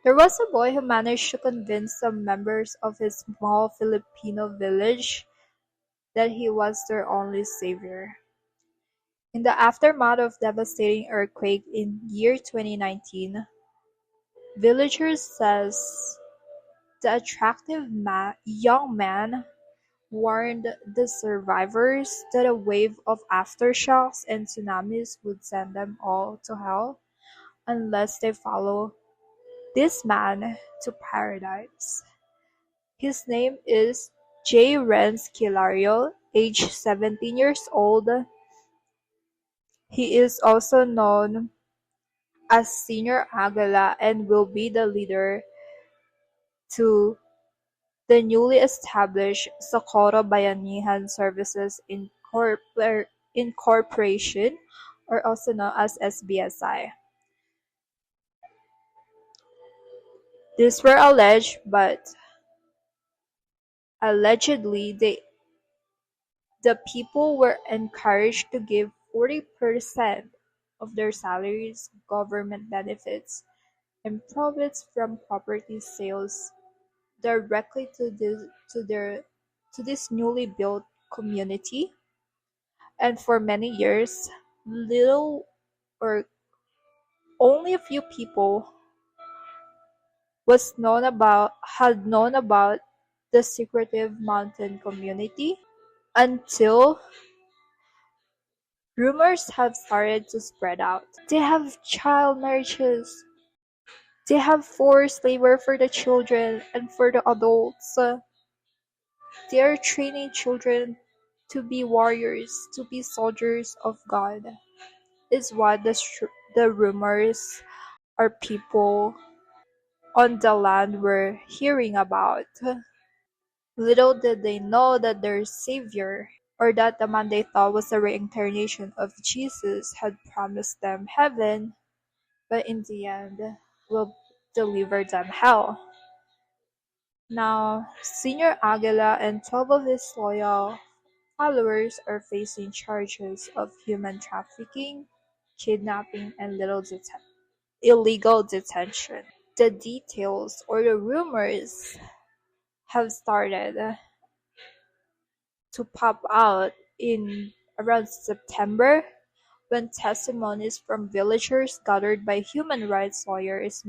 There was a boy who managed to convince some members of his small Filipino village that he was their only savior. In the aftermath of devastating earthquake in year 2019, villagers says the attractive young man warned the survivors that a wave of aftershocks and tsunamis would send them all to hell unless they follow this man to paradise. His name is J. Renz Kilario, age 17 years old. He is also known as Senior Agala and will be the leader to the newly established Socorro Bayanihan Services Incorporation, or also known as SBSI. These were alleged, but allegedly the people were encouraged to give 40% of their salaries, government benefits, and profits from property sales directly to this newly built community. And for many years, little or only a few people had known about the secretive mountain community until rumors have started to spread out. They have child marriages. They have forced labor for the children and for the adults. They are training children to be warriors, to be soldiers of God, is what the rumors or people on the land were hearing about. Little did they know that their Savior, or that the man they thought was a reincarnation of Jesus, had promised them heaven, but in the end will deliver them hell. Now, Senior Aguila and 12 of his loyal followers are facing charges of human trafficking, kidnapping, and illegal detention. The details or the rumors have started to pop out in around September when testimonies from villagers gathered by human rights lawyers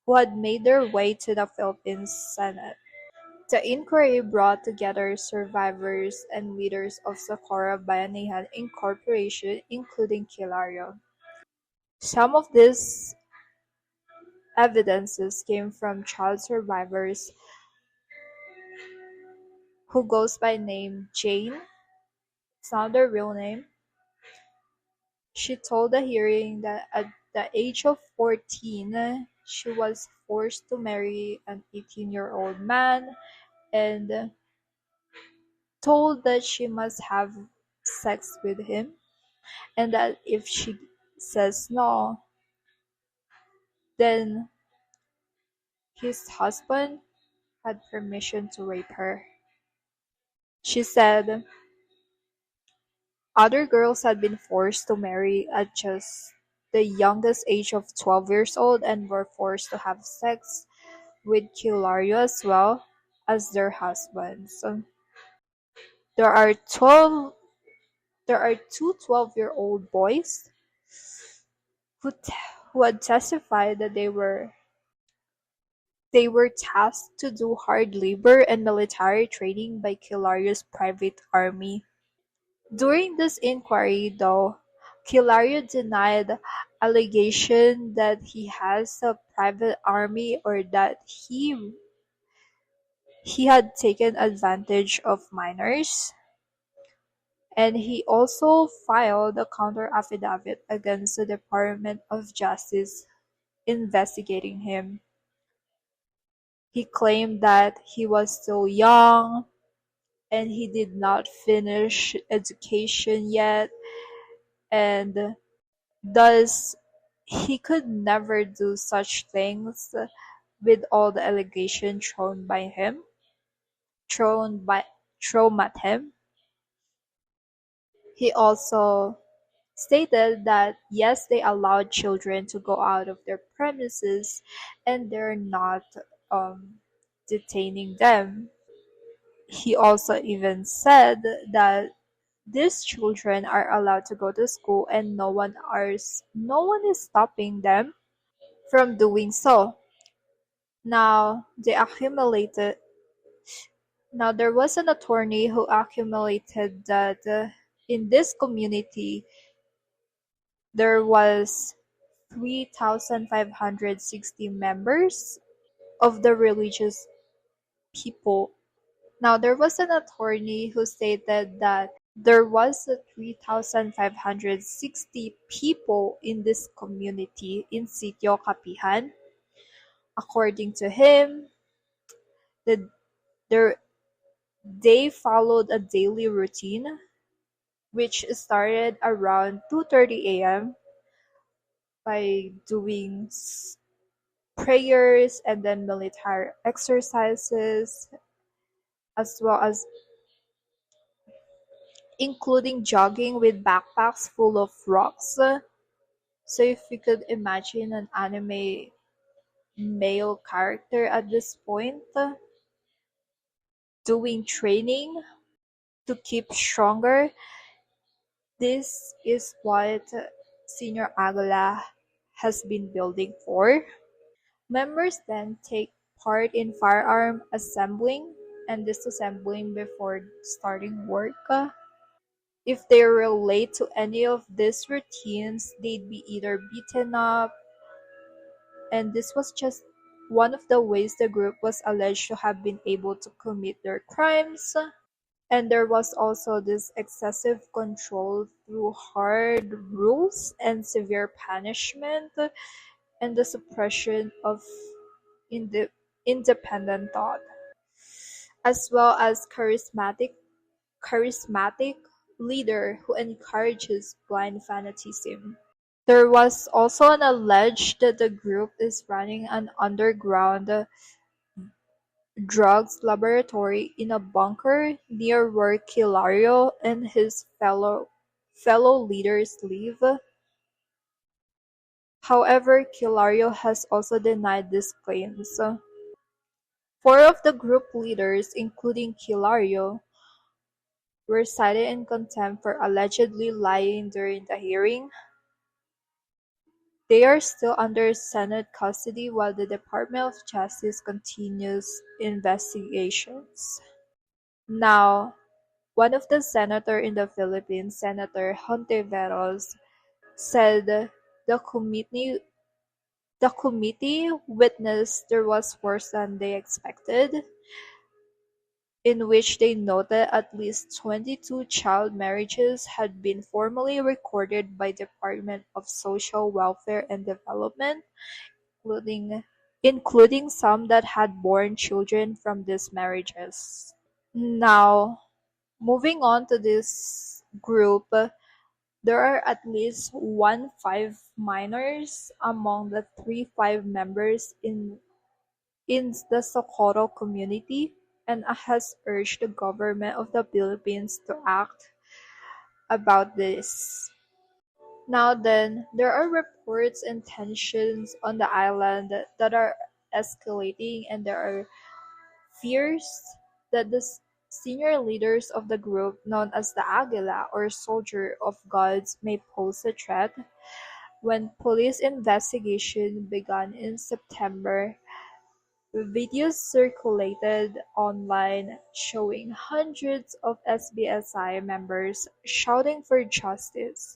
who had made their way to the Philippines Senate. The inquiry brought together survivors and leaders of Socorro Bayanihan Incorporation, including Kilario. Some of these evidences came from child survivors who goes by name Jane. It's not their real name. She told the hearing that at the age of 14, she was forced to marry an 18-year-old man and told that she must have sex with him, and that if she says no, then his husband had permission to rape her. She said other girls had been forced to marry at just the youngest age of 12 years old and were forced to have sex with Kilario as well as their husbands. There are 12 there are two 12-year-old boys who t- who had testified that they were tasked to do hard labor and military training by Kilario's private army. During this inquiry, though, Kilario denied allegation that he has a private army or that he had taken advantage of minors, and he also filed a counter-affidavit against the Department of Justice investigating him. He claimed that he was still young and he did not finish education yet, and thus he could never do such things with all the allegations thrown by thrown at him. He also stated that yes, they allowed children to go out of their premises and they're not um, detaining them. He also even said that these children are allowed to go to school and no one is stopping them from doing so. Now, they accumulated Now there was an attorney who accumulated that in this community there was 3,560 members of the religious people. Now there was an attorney who stated that there was 3,560 people in this community in Sitio Kapihan. According to him, the, there, they followed a daily routine which started around 2:30 a.m. by doing prayers and then military exercises, as well as including jogging with backpacks full of rocks. So if you could imagine an anime male character at this point doing training to keep stronger, this is what Senior Agala has been building for. Members then take part in firearm assembling and disassembling before starting work. If they relate to any of these routines, they'd be either beaten up, and this was just one of the ways the group was alleged to have been able to commit their crimes. And there was also this excessive control through hard rules and severe punishment and the suppression of inde- independent thought, as well as charismatic leader who encourages blind fanaticism. There was also an alleged that the group is running an underground drugs laboratory in a bunker near where Kilario and his fellow leaders live. However, Kilario has also denied these claims. Four of the group leaders, including Kilario, were cited in contempt for allegedly lying during the hearing. They are still under Senate custody while the Department of Justice continues investigations. Now, one of the senator in the Philippines, Senator Hontiveros, said the committee witnessed there was worse than they expected, in which they noted at least 22 child marriages had been formally recorded by Department of Social Welfare and Development, including including some that had born children from these marriages. Now, moving on to this group, there are at least 1 5 minors among the 3 5 members in the Socorro community and has urged the government of the Philippines to act about this. Now then, there are reports and tensions on the island that are escalating, and there are fears that the senior leaders of the group known as the Aguila or Soldier of Gods may pose a threat. When police investigation began in September, videos circulated online showing hundreds of SBSI members shouting for justice.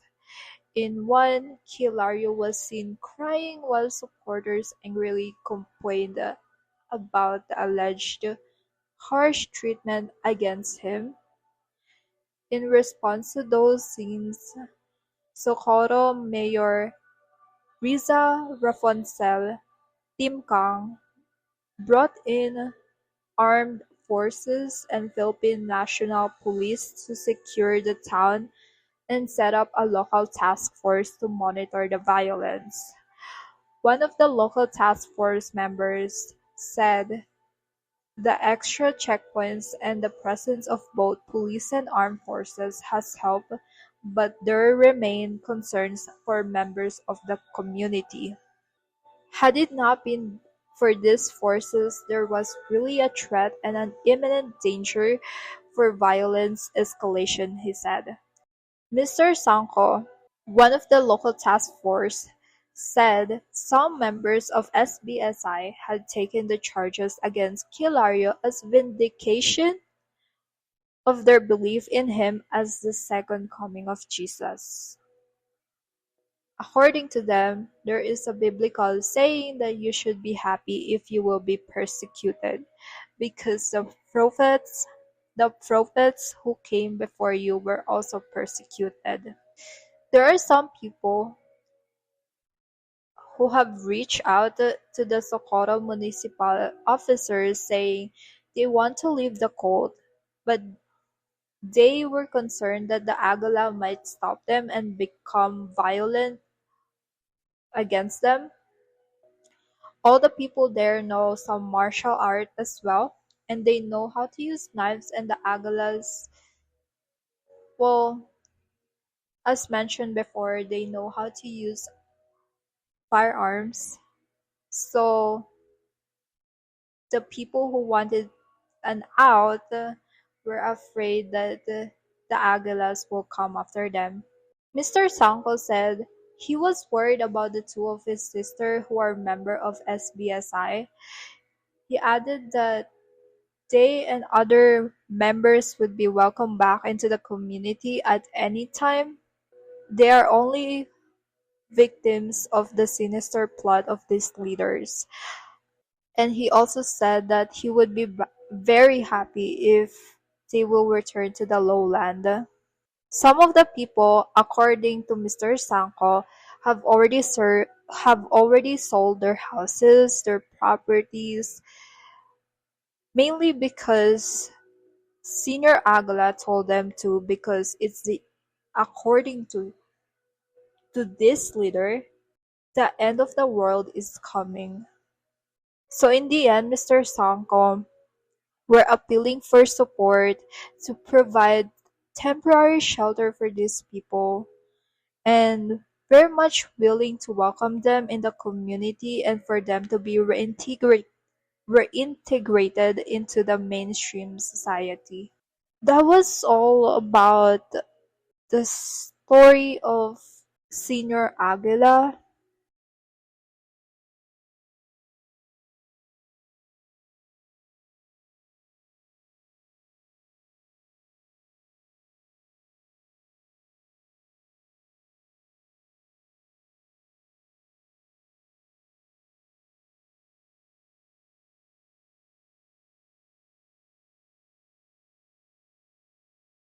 In one, Kilario was seen crying while supporters angrily complained about the alleged harsh treatment against him. In response to those scenes, Socorro Mayor Riza Rafoncel Timkang brought in armed forces and Philippine National Police to secure the town and set up a local task force to monitor the violence. One of the local task force members said the extra checkpoints and the presence of both police and armed forces has helped but there remain concerns for members of the community. Had it not been for these forces, there was really a threat and an imminent danger for violence escalation, he said. Mr. Sanko, one of the local task force, said some members of SBSI had taken the charges against Kilario as vindication of their belief in him as the second coming of Jesus. According to them, there is a biblical saying that you should be happy if you will be persecuted, because the prophets who came before you were also persecuted. There are some people who have reached out to the Socorro municipal officers saying they want to leave the cult, but they were concerned that the Agala might stop them and become violent against them. All the people there know some martial art as well, and they know how to use knives, and the Agalas, well, as mentioned before, they know how to use firearms. So the people who wanted an out were afraid that the Agalas will come after them. Mr. Sanko said he was worried about the two of his sisters who are member of SBSI. He added that they and other members would be welcome back into the community at any time. They are only victims of the sinister plot of these leaders. And he also said that he would be very happy if they will return to the lowland. Some of the people, according to Mr. Sanko, have already sold their houses, their properties, mainly because Senior Agala told them to, because according to this leader, the end of the world is coming. So in the end, Mr. Sanko were appealing for support to provide temporary shelter for these people, and very much willing to welcome them in the community and for them to be reintegrated into the mainstream society. That was all about the story of Senior Aguila.